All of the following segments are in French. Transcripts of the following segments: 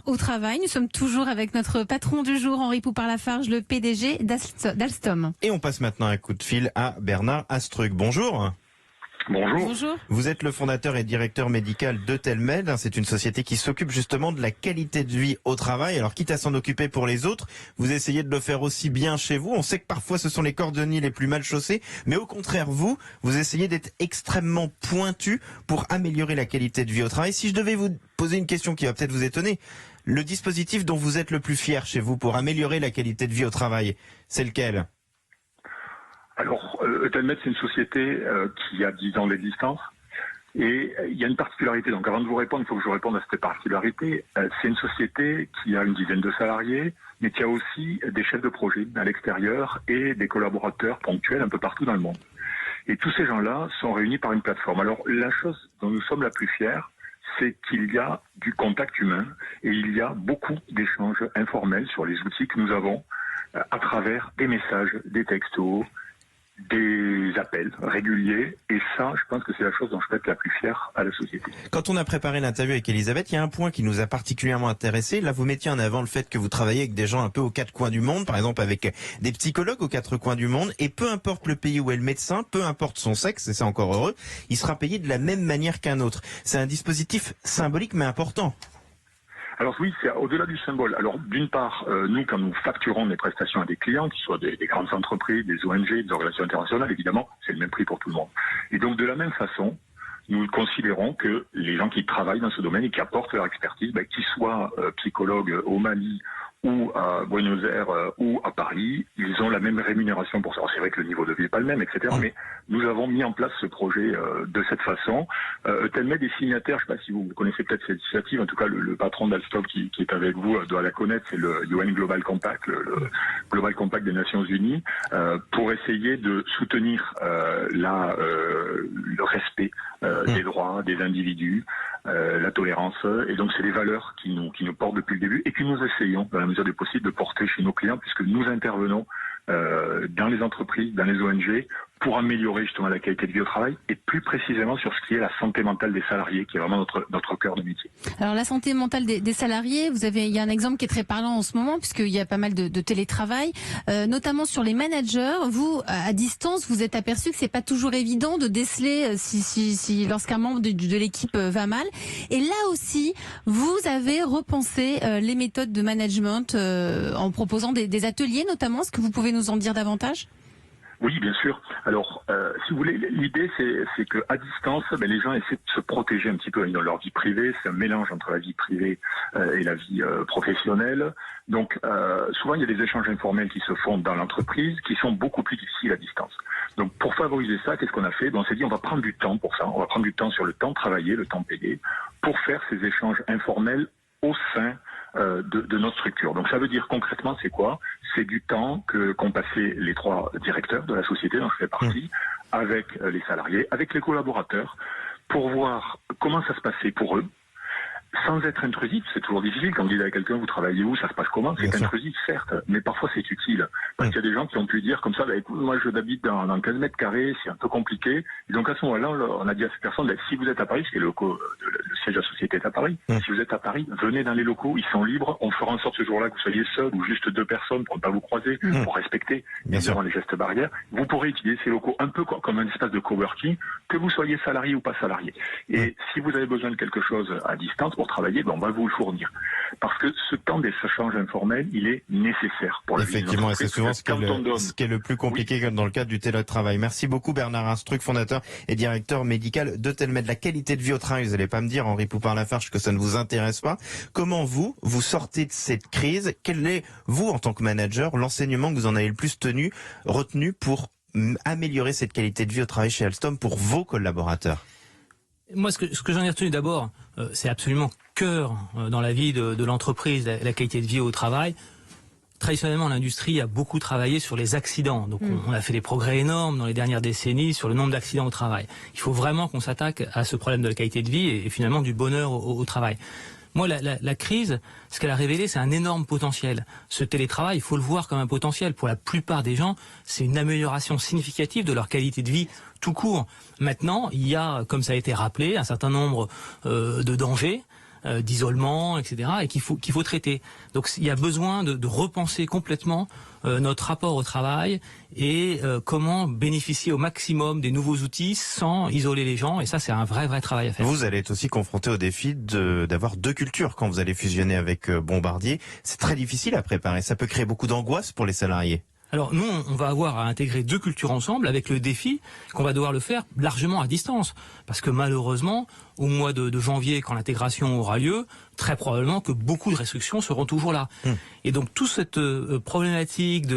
Au travail, nous sommes toujours avec notre patron du jour, Henri Poupart-Lafarge, le PDG d'Alstom. Et on passe maintenant un coup de fil à Bernard Astruc. Bonjour. Bonjour. Vous êtes le fondateur et directeur médical de Telmed. C'est une société qui s'occupe justement de la qualité de vie au travail. Alors, quitte à s'en occuper pour les autres, vous essayez de le faire aussi bien chez vous. On sait que parfois ce sont les cordonniers les plus mal chaussés, mais au contraire, vous essayez d'être extrêmement pointu pour améliorer la qualité de vie au travail. Si je devais vous poser une question qui va peut-être vous étonner, le dispositif dont vous êtes le plus fier chez vous pour améliorer la qualité de vie au travail, c'est lequel ? Alors, Telmed, c'est une société qui a 10 ans d'existence. Et il y a une particularité. Donc, avant de vous répondre, il faut que je vous réponde à cette particularité. C'est une société qui a une dizaine de salariés, mais qui a aussi des chefs de projet à l'extérieur et des collaborateurs ponctuels un peu partout dans le monde. Et tous ces gens-là sont réunis par une plateforme. Alors, la chose dont nous sommes la plus fiers, c'est qu'il y a du contact humain et il y a beaucoup d'échanges informels sur les outils que nous avons à travers des messages, des textos, des appels réguliers, et ça, je pense que c'est la chose dont je peux être la plus fière à la société. Quand on a préparé l'interview avec Elisabeth, il y a un point qui nous a particulièrement intéressé. Là, vous mettiez en avant le fait que vous travaillez avec des gens un peu aux quatre coins du monde, par exemple avec des psychologues aux quatre coins du monde, et peu importe le pays où est le médecin, peu importe son sexe, et c'est encore heureux, il sera payé de la même manière qu'un autre. C'est un dispositif symbolique mais important. Alors oui, c'est au-delà du symbole. Alors d'une part, nous, quand nous facturons des prestations à des clients, qu'ils soient des grandes entreprises, des ONG, des organisations internationales, évidemment, c'est le même prix pour tout le monde. Et donc de la même façon, nous considérons que les gens qui travaillent dans ce domaine et qui apportent leur expertise, qu'ils soient psychologues au Mali ou à Buenos Aires ou à Paris, ils ont la même rémunération pour ça. Alors, c'est vrai que le niveau de vie n'est pas le même, etc. Mais nous avons mis en place ce projet de cette façon. Telmed est signataire, je ne sais pas si vous connaissez peut-être cette initiative, en tout cas le patron d'Alstom qui est avec vous doit la connaître, c'est le UN Global Compact, le Global Compact des Nations Unies, pour essayer de soutenir le respect des droits des individus, la tolérance, et donc c'est des valeurs qui nous portent depuis le début et que nous essayons, dans la mesure du possible, de porter chez nos clients, puisque nous intervenons dans les entreprises, dans les ONG, pour améliorer justement la qualité de vie au travail et plus précisément sur ce qui est la santé mentale des salariés, qui est vraiment notre cœur de métier. Alors la santé mentale des salariés, il y a un exemple qui est très parlant en ce moment, puisqu'il y a pas mal de télétravail, notamment sur les managers. Vous, à distance, vous êtes aperçu que c'est pas toujours évident de déceler si lorsqu'un membre de l'équipe va mal. Et là aussi, vous avez repensé les méthodes de management en proposant des ateliers, notamment. Est-ce que vous pouvez nous en dire davantage ? Oui, bien sûr. Alors, si vous voulez, l'idée, c'est que à distance, les gens essaient de se protéger un petit peu dans leur vie privée. C'est un mélange entre la vie privée et la vie professionnelle. Donc, souvent, il y a des échanges informels qui se font dans l'entreprise, qui sont beaucoup plus difficiles à distance. Donc, pour favoriser ça, qu'est-ce qu'on a fait ? On s'est dit, on va prendre du temps pour ça. On va prendre du temps sur le temps travaillé, le temps payé, pour faire ces échanges informels au sein de notre structure. Donc ça veut dire concrètement c'est quoi ? C'est du temps qu'ont passé les 3 directeurs de la société dont je fais partie, avec les salariés, avec les collaborateurs, pour voir comment ça se passait pour eux, sans être intrusif. C'est toujours difficile quand vous dites à quelqu'un vous travaillez où, ça se passe comment, c'est intrusif certes, mais parfois c'est utile, parce qu'il y a des gens qui ont pu dire comme ça, écoute, moi je habite dans 15 mètres carrés, c'est un peu compliqué, et donc à ce moment-là on a dit à ces personnes, si vous êtes à Paris, parce que le siège de la société est à Paris, si vous êtes à Paris, venez dans les locaux, ils sont libres, on fera en sorte ce jour-là que vous soyez seul ou juste 2 personnes pour ne pas vous croiser, pour respecter évidemment les gestes barrières. Vous pourrez utiliser ces locaux un peu comme un espace de coworking, que vous soyez salarié ou pas salarié. Et si vous avez besoin de quelque chose à distance pour travailler, on va vous le fournir. Parce que ce temps des échanges informels, il est nécessaire pour la vie. Effectivement, et c'est souvent ce qui est le plus compliqué dans le cadre du télétravail. Merci beaucoup Bernard Astruc, fondateur et directeur médical de Telmed. La qualité de vie au travail, vous n'allez pas me dire, Henri Poupart-Lafarge, que ça ne vous intéresse pas. Comment vous sortez de cette crise ? Quel est, vous, en tant que manager, l'enseignement que vous en avez le plus retenu pour améliorer cette qualité de vie au travail chez Alstom pour vos collaborateurs ? Moi, ce que j'en ai retenu d'abord, c'est absolument cœur dans la vie de l'entreprise, la qualité de vie au travail. Traditionnellement, l'industrie a beaucoup travaillé sur les accidents. Donc, on a fait des progrès énormes dans les dernières décennies sur le nombre d'accidents au travail. Il faut vraiment qu'on s'attaque à ce problème de la qualité de vie et finalement du bonheur au travail. Moi, la crise, ce qu'elle a révélé, c'est un énorme potentiel. Ce télétravail, il faut le voir comme un potentiel. Pour la plupart des gens, c'est une amélioration significative de leur qualité de vie tout court. Maintenant, il y a, comme ça a été rappelé, un certain nombre de dangers. d'isolement, etc., et qu'il faut traiter. Donc il y a besoin de repenser complètement notre rapport au travail et comment bénéficier au maximum des nouveaux outils sans isoler les gens. Et ça, c'est un vrai travail à faire. Vous allez être aussi confronté au défi d'avoir deux cultures quand vous allez fusionner avec Bombardier. C'est très difficile à préparer. Ça peut créer beaucoup d'angoisse pour les salariés. Alors nous, on va avoir à intégrer deux cultures ensemble avec le défi qu'on va devoir le faire largement à distance. Parce que malheureusement, au mois de janvier, quand l'intégration aura lieu, très probablement que beaucoup de restrictions seront toujours là. Et donc toute cette problématique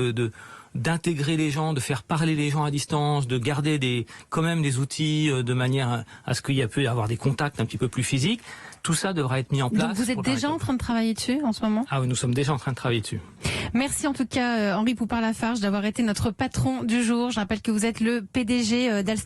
d'intégrer les gens, de faire parler les gens à distance, de garder quand même des outils de manière à ce qu'il y ait pu avoir des contacts un petit peu plus physiques, tout ça devra être mis en place. Donc vous êtes déjà en train de travailler dessus en ce moment? Ah oui, nous sommes déjà en train de travailler dessus. Merci en tout cas Henri Poupart-Lafarge d'avoir été notre patron du jour. Je rappelle que vous êtes le PDG d'Alstom.